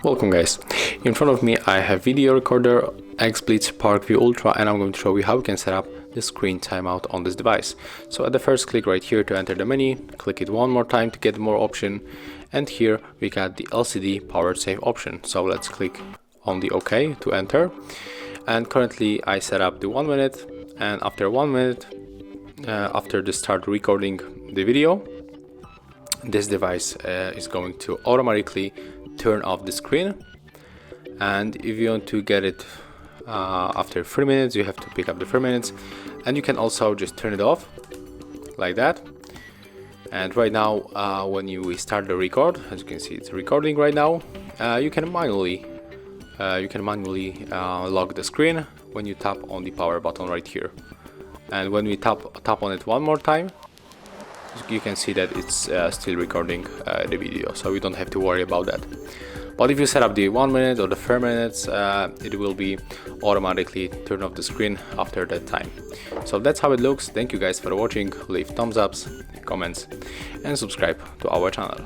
Welcome guys, in front of me I have video recorder Xblitz ParkView Ultra, and I'm going to show you how you can set up the screen timeout on this device. So at the first, click right here to enter the menu, click it one more time to get more option, and here we got the LCD powered save option. So let's click on the OK to enter, and currently I set up the 1 minute, and after 1 minute, after the start recording the video, this device is going to automatically turn off the screen. And if you want to get it after 3 minutes, you have to pick up the 3 minutes, and you can also just turn it off like that. And right now when we start the record, as you can see it's recording right now, you can manually lock the screen when you tap on the power button right here. And when we tap on it one more time, you can see that it's still recording the video, so we don't have to worry about that. But if you set up the 1 minute or the 3 minutes, it will be automatically turn off the screen after that time. So that's how it looks. Thank you guys for watching. Leave thumbs ups, comments, and subscribe to our channel.